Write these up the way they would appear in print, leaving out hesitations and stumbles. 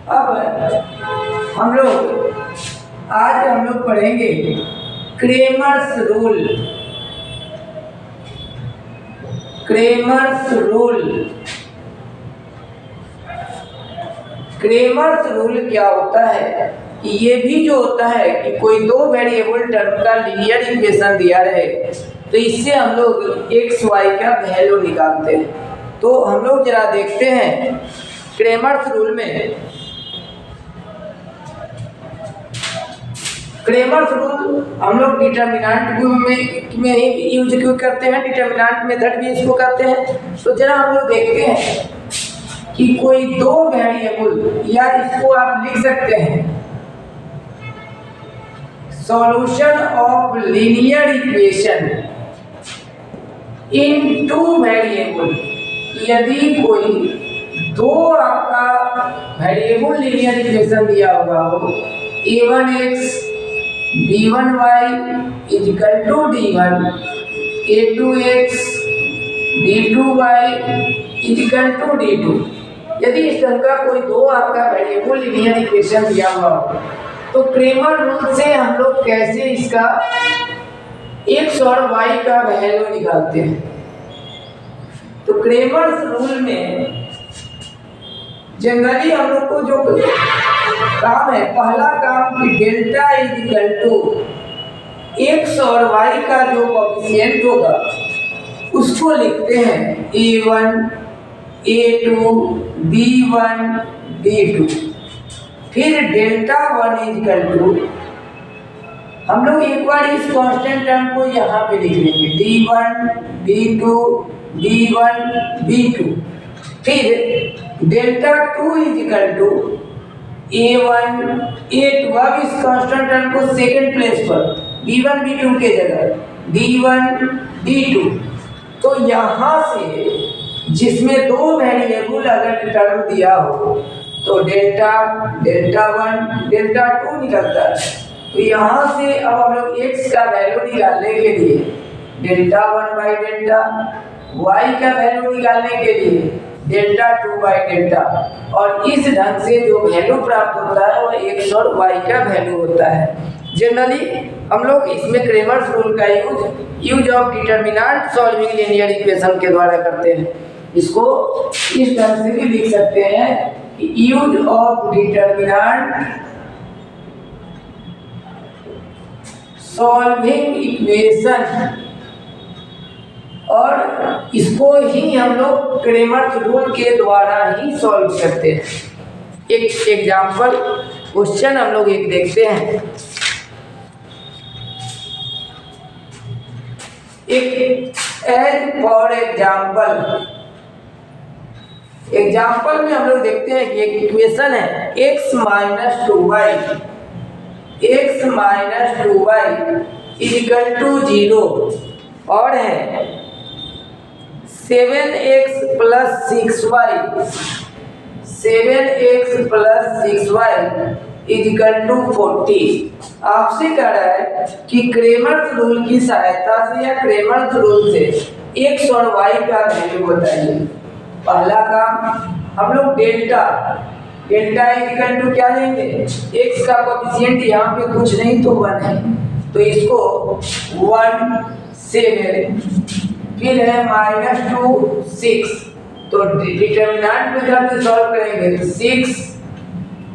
अब आज हम लोग पढ़ेंगे क्रेमर्स रूल। क्रेमर्स रूल क्या होता है कि ये भी जो होता है कि कोई दो वेरिएबल टर्म का लीनियर इक्वेशन दिया रहे तो इससे हम लोग एक्स वाई का वैल्यू निकालते हैं। तो हम लोग जरा देखते हैं क्रेमर्स रूल में। क्रेमर्स रूल हम लोग डिटर्मिनेंट में ही यूज क्यों करते हैं, डिटर्मिनेंट मेथड भी इसको करते हैं। तो जरा हम लोग देखते हैं कि कोई दो वेरिएबल, या इसको आप लिख सकते हैं solution of linear equation in two variable. यदि कोई दो आपका वेरिएबल लीनियर इक्वेशन दिया होगा हो, a1x b1y equal to d1, a2x b2y equal to d2। यदि इस तरह का कोई दो आपका वेरिएबल लीनियर इक्वेशन दिया हुआ हो तो क्रेमर रूल से हम लोग कैसे इसका x और y का वैल्यू निकालते हैं। तो क्रेमर्स रूल में जनरली हम लोग को जो काम है, पहला काम कि delta is equal to x और y का जो कोएफिशिएंट होगा उसको लिखते हैं a1 a2 b1 b2। फिर डेल्टा 1 इज इक्वल टू, हम लोग एक बार इस कांस्टेंट टर्म को यहाँ पे लिख लेंगे d1 d2 b1 b2। फिर delta 2 is equal to a1 a2। अब इस कांस्टेंट टर्म को सेकंड प्लेस पर b1 b2 के जगह d1 d2। तो यहाँ से जिसमें दो वेरिएबल अगर टर्म दिया हो तो डेल्टा 1 डेल्टा 2 निकलता है। तो यहाँ से अब हम लोग x का वैल्यू निकालने के लिए डेल्टा 1 बाई डेल्टा, y का वैल्यू निकालने के लिए डेल्टा 2 बाई डेल्टा, और इस ढंग से जो वैल्यू प्राप्त होता है वह x और y का वैल्यू होता है। जनरली हम लोग इसमें क्रेमर्स रूल का use of determinant solving linear equation के द्वारा करते हैं। इसको इस ढंग से भी लिख सकते हैं कि use of determinant solving equation, और इसको ही हम लोग क्रेमर्स रूल के द्वारा ही सॉल्व करते हैं। एक एग्जांपल क्वेश्चन हम लोग एक देखते हैं। एक एज फॉर एग्जाम्पल में हम लोग देखते हैं कि एक इक्वेशन है x minus 2y equal to 0 और है 7x plus 6y equal to 40। आपसे कह रहा है कि क्रेमर्स रूल की सहायता से या क्रेमर्स रूल से x और y का वैल्यू बताइए। पहला काम हम लोग डेल्टा इक्वल टू क्या लेंगे, x का कोएफिशिएंट यहाँ पे कुछ नहीं तो 1 है, तो इसको 1 7, फिर है -2 6। तो डिटर्मिनेंट मेथड से सॉल्व करेंगे तो 6,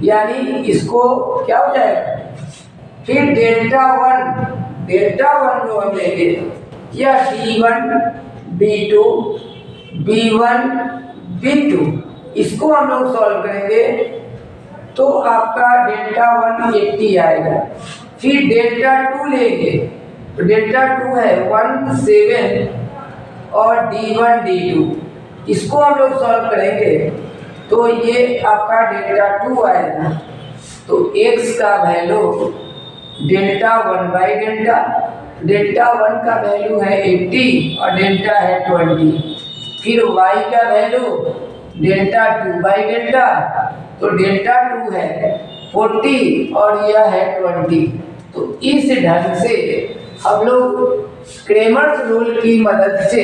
यानी इसको क्या हो जाएगा। फिर डेल्टा 1 जो हम लेंगे या d1 d2 b1 b2, इसको हम लोग सॉल्व करेंगे तो आपका डेल्टा 1 80 आएगा। फिर डेल्टा 2 लेंगे तो डेल्टा 2 है 1 7 और d1 d2, इसको हम लोग सॉल्व करेंगे तो ये आपका डेल्टा 2 आएगा। तो x का वैल्यू डेल्टा 1 बाई डेल्टा 1 का वैल्यू है 80 और डेल्टा है 20। फिर y का वैल्यू डेल्टा 2 बाई डेल्टा, तो डेल्टा 2 है 40 और यह है 20। तो इस ढंग से हम लोग क्रेमर्स रूल की मदद से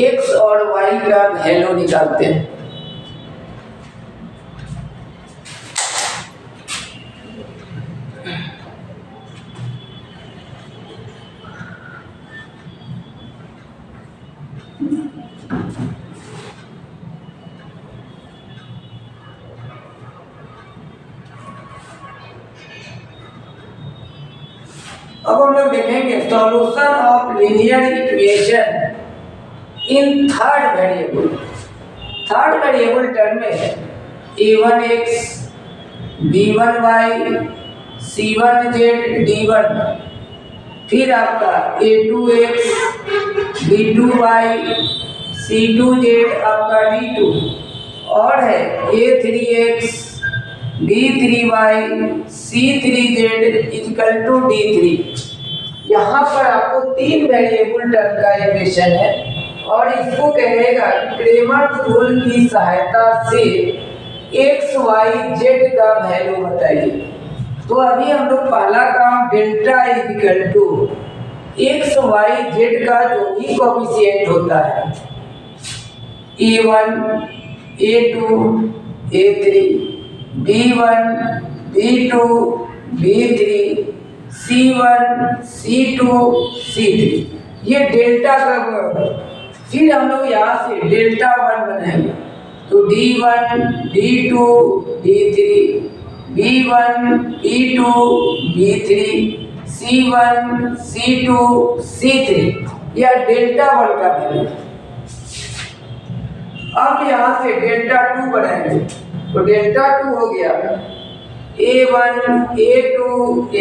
x और y का वैल्यू निकालते हैं। अब हम लोग देखेंगे solution of linear equation in third variable. Third variable term में a1x b1y c1z d1, फिर आपका a2x b2y c2z आपका d2, और है a3x d3y c3z equal to d3। यहाँ पर आपको तीन वेरिएबल टर्म का इक्वेशन है और इसको कहेगा क्रेमर्स रूल की सहायता से x y z का वैल्यू बताइए। तो अभी हम लोग पहला काम delta equal to x y z का जो भी कोएफिशिएंट होता है a1 a2 a3 b1 b2 b3 c1 c2 c3, ये डेल्टा का। फिर हम लोग यहाँ से डेल्टा 1 बनाएंगे तो d1 d2 d3 b1 b2 b3 c1 c2 c3, यह डेल्टा 1 का वैल्यू। अब यहाँ से डेल्टा 2 बनाएंगे तो डेल्टा 2 हो गया a1 a2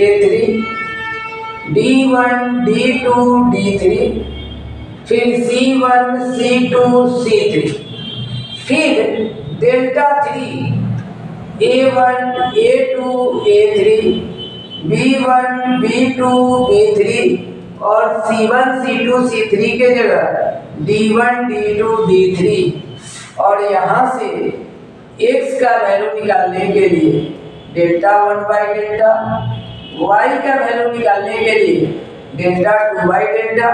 a3 d1 d2 d3, फिर c1 c2 c3, फिर delta 3 a1 a2 a3 b1 b2 b3 और c1 c2 c3 के जगह d1 d2 d3, और यहाँ से x का वैल्यू निकालने के लिए डेल्टा 1 बाई डेल्टा, y का वैल्यू निकालने के लिए डेल्टा 2 बाई डेल्टा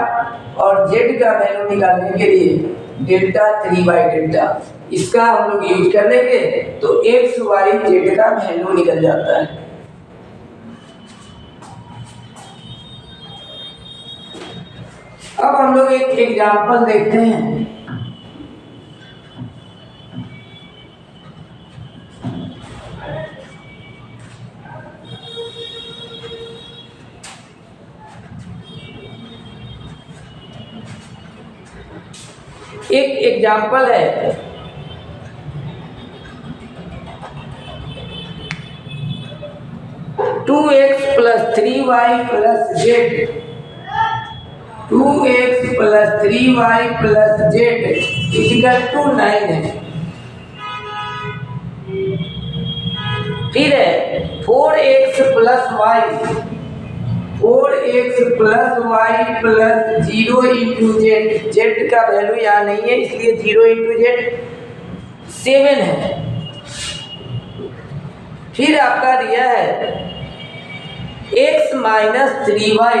और z का वैल्यू निकालने के लिए डेल्टा 3 बाई डेल्टा। इसका हम लोग यूज कर लेंगे तो x y z का वैल्यू निकल जाता है। अब हम लोग एक एग्जांपल देखते हैं। एक एग्जांपल है 2x plus 3y plus z, 2x plus 3y plus z equal to 9 है। फिर है 4x plus y, 4x plus y plus 0 into z, z का वैल्यू यहाँ नहीं है इसलिए 0 इंटू z 7 है। फिर आपका दिया है x minus 3y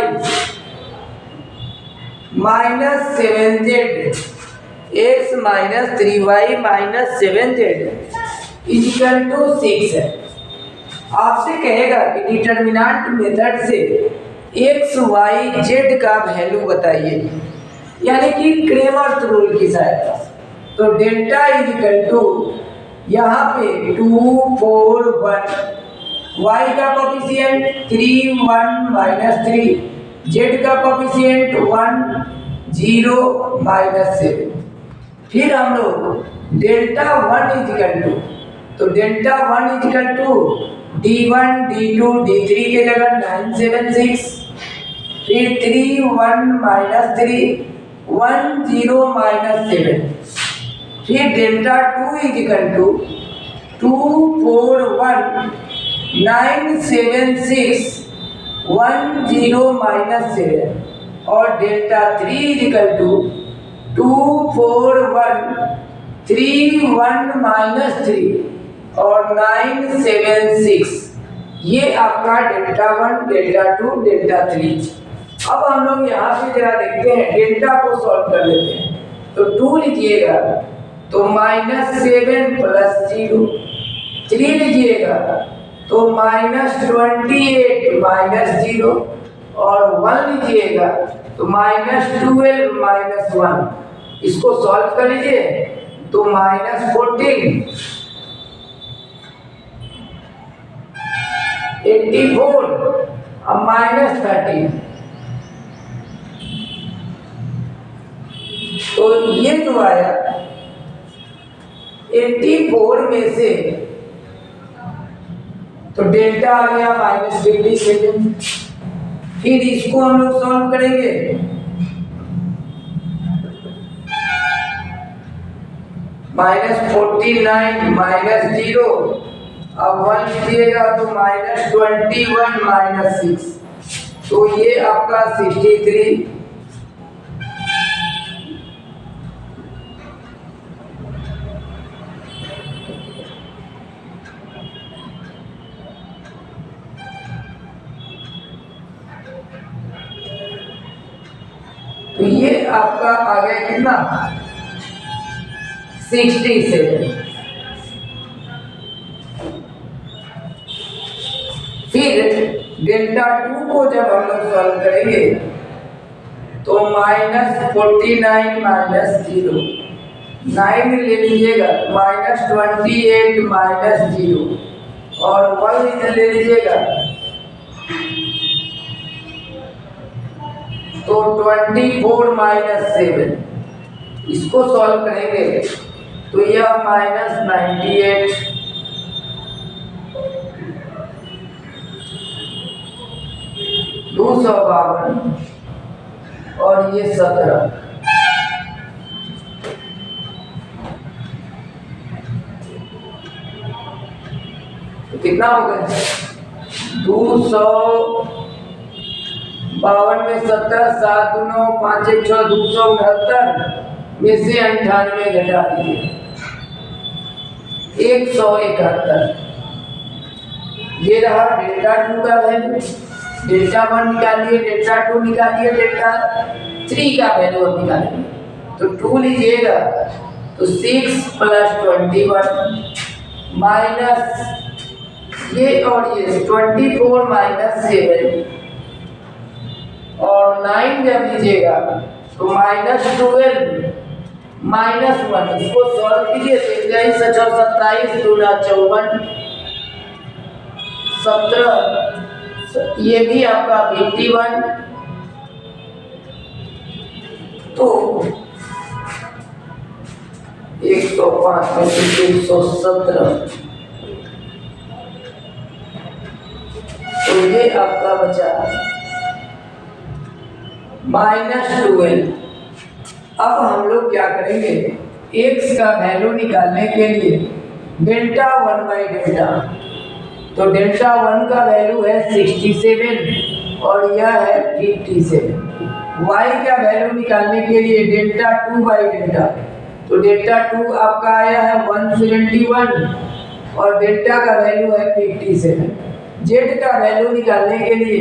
minus 7z, x minus 3y minus 7z equal to 6 है। आपसे कहेगा कि डिटर्मिनेंट मेथड से x y z का वैल्यू बताइए, यानी कि क्रेमर्स रूल की सहायता। तो डेल्टा इक्वल टू यहाँ पे 2 4 1, y का कोफिशिएंट 3 1 माइनस 3, z का कोफिशिएंट 1 0 माइनस 7। फिर हम लोग डेल्टा 1 इक्वल टू, तो delta 1 equal to d1 d2 d3 के जगह 9 7 6, फिर 3 1 माइनस 3 1 0 माइनस 7, फिर डेल्टा 2 इक्वल टू 2 4 1 9 7 6 1 0 माइनस 7, और डेल्टा 3 इक्वल टू 2 4 1 3 1 माइनस 3 और 9 7 6। ये आपका डेल्टा 1 डेल्टा 2 डेल्टा 3। अब हम लोग यहाँ से जरा देखते हैं, डेल्टा को सॉल्व कर लेते हैं। तो 2 लिखिएगा तो माइनस 7 प्लस 0, 3 लिखिएगा तो माइनस 28 माइनस 0, और 1 लिखिएगा तो माइनस 12 माइनस 1। इसको सॉल्व कर लीजिए तो माइनस 14 84 अब -13, तो ये जो आया 84 में से, तो डेल्टा आ गया -57। फिर इसको हम लोग सॉल्व करेंगे। -49 -0, अब 1 लीजिएगा तो -21 -6, तो ये आपका 63। तो ये आपका आ गया कितना, 67। फिर डेल्टा 2 को जब हम लोग सॉल्व करेंगे तो -49 -0, 9 ले लीजिएगा, -28 -0, और 1 ले लीजिएगा तो 24 -7। इसको सॉल्व करेंगे तो यह -98, और ये 17। तो कितना हो गया, 252 में 17, 7 9 5 1 6, 269 में से 98 घटा दीजिए, 171। ये रहा डेल्टा 2 का वैल्यू। डेल्टा 1 निकालिए, डेल्टा 2 निकालिए, डेल्टा 3 का वैल्यू अब निकालिए। तो 2 लीजिएगा तो 6 + 21 माइनस ये और ये 24 - 7, और 9 जब लीजिएगा तो -12 -1। इसको सॉल्व कीजिए तो 21 × 27 × 54, 17, ये भी आपका 51। तो 105 में से 117, तो ये आपका बचा -12। अब हम लोग क्या करेंगे, x का वैल्यू निकालने के लिए डेल्टा 1/डेल्टा, तो डेल्टा 1 का वैल्यू है 67 और यह है 57। y का वैल्यू निकालने के लिए डेल्टा 2/डेल्टा, तो डेल्टा 2 आपका आया है 171 और डेल्टा का वैल्यू है 57। z का वैल्यू निकालने के लिए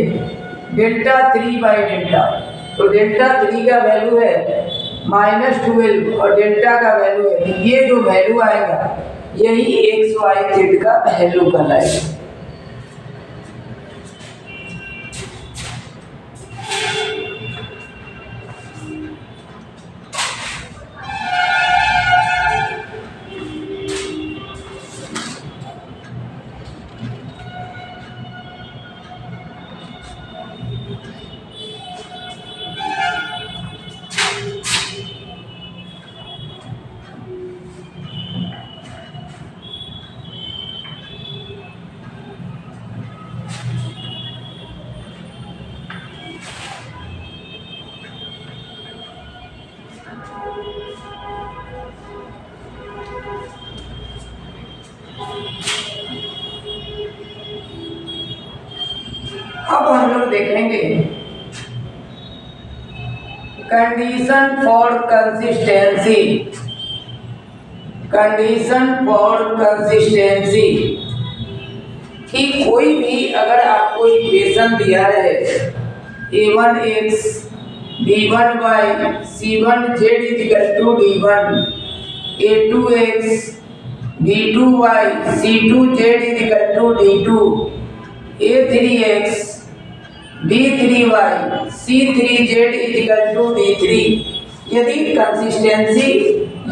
डेल्टा 3/डेल्टा, तो डेल्टा 3 का वैल्यू है -12 और डेल्टा का वैल्यू है, ये जो वैल्यू आएगा यही XYZ का वैल्यू कहलाएगा। अब हम लोग देखेंगे condition for consistency. Condition for consistency कि कोई भी अगर आपको इक्वेशन दिया है a1x b1y c1z = d1, a2x b2y c2z = d2, a3x b3y c3z = d3। यदि कंसिस्टेंसी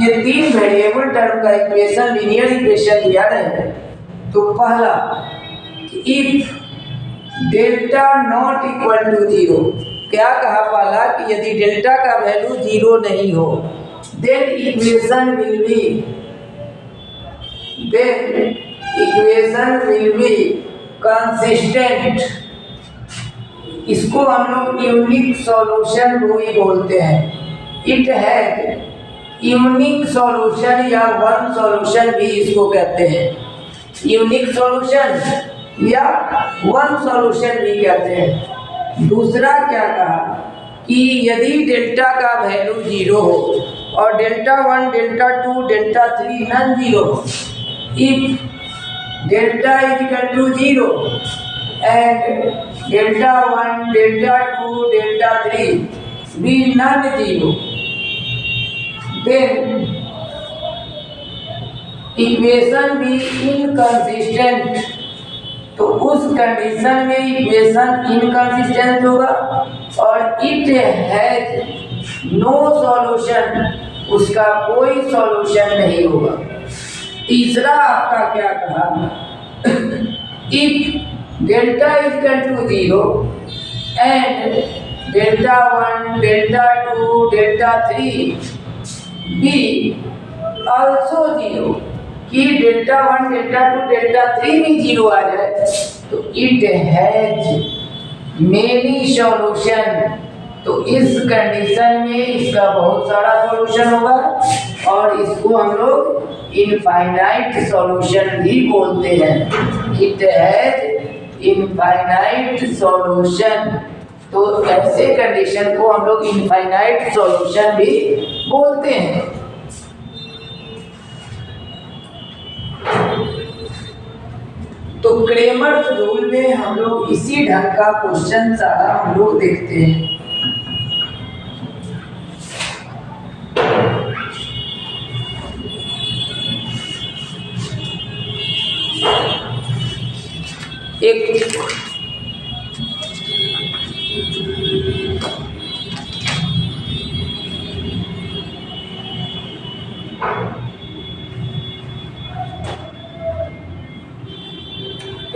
ये 3 वेरिएबल टर्म का इक्वेशन लीनियर इक्वेशन दिया है तो पहला if delta not equal to 0। क्या कहा पाला कि यदि डेल्टा का वैल्यू 0 नहीं हो then equation will be consistent. इसको हम लोग यूनिक सॉल्यूशन भी बोलते हैं। इट हैज यूनिक सॉल्यूशन या वन सॉल्यूशन भी इसको कहते हैं। यूनिक सॉल्यूशन या वन सॉल्यूशन भी कहते हैं। दूसरा क्या कहा कि यदि डेल्टा का वैल्यू 0 हो और डेल्टा 1, डेल्टा 2, डेल्टा 3 नॉन 0 हो, if delta is equal to 0 and delta 1, delta 2, delta 3 be non 0, then equation भी इनकंसिस्टेंट। तो उस कंडीशन में इक्वेशन इनकंसिस्टेंट होगा और इट हैज नो सॉल्यूशन, उसका कोई सॉल्यूशन नहीं होगा। तीसरा आपका क्या कहा, if delta is equal to 0 and delta 1, delta 2, delta 3 be also 0, कि डेल्टा 1, डेल्टा 2, डेल्टा 3 भी 0 आ जाए तो इट हैज मेनी सॉल्यूशन। तो इस कंडीशन में इसका बहुत सारा सॉल्यूशन होगा और इसको हम लोग इनफाइनाइट सॉल्यूशन भी बोलते हैं। It has infinite solution. तो ऐसे कंडीशन को हम लोग इनफाइनाइट सॉल्यूशन भी बोलते हैं। तो क्रेमर्स रूल में हम लोग इसी ढंग का क्वेश्चन सारा हम लोग देखते हैं।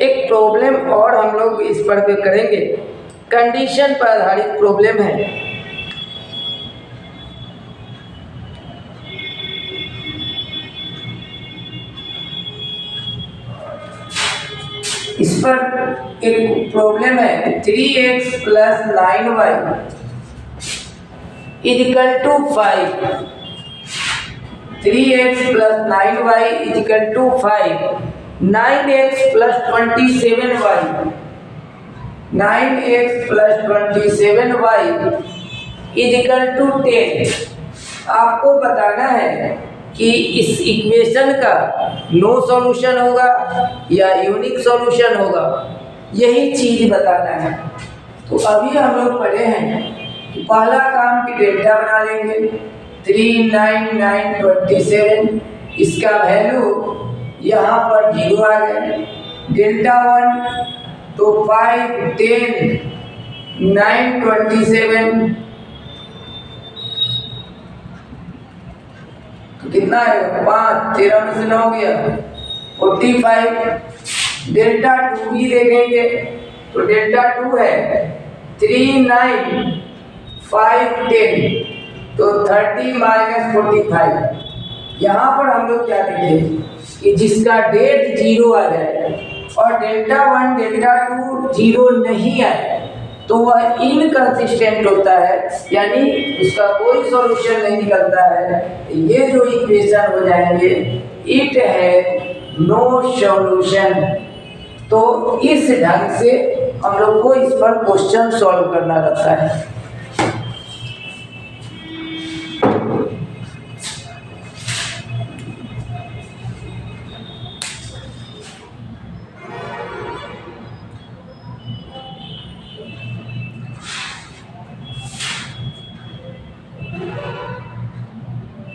एक प्रॉब्लम और हम लोग इस पर करेंगे, कंडीशन पर आधारित प्रॉब्लम है। इस पर एक प्रॉब्लम है 3x + 9y = 5। 3x + 9y = 5। 9x + 27y = 10। आपको बताना है कि इस इक्वेशन का नो सॉल्यूशन होगा या यूनिक सॉल्यूशन होगा, यही चीज बताना है। तो अभी हम लोग पढ़े हैं कि पहला काम कि डेल्टा बना लेंगे 3, 9, 9, 27। इसका वैल्यू यहाँ पर 0 आ गए। डेल्टा 1 तो 5, 10, 9, 27 तो कितना है 5, 13 में से 9 गया 45। डेल्टा 2 भी देखेंगे तो डेल्टा 2 है 3, 9, 5, 10 तो 30 - 45। यहाँ पर हम लोग क्या देखें कि जिसका डेट 0 आ जाए और डेल्टा 1, डेल्टा 2 0 नहीं आए तो वह इनकंसिस्टेंट होता है, यानी उसका कोई सॉल्यूशन नहीं निकलता है। ये जो इक्वेशन हो जाएंगे इट है नो सॉल्यूशन। तो इस ढंग से हम लोग को इस पर क्वेश्चन सॉल्व करना रहता है।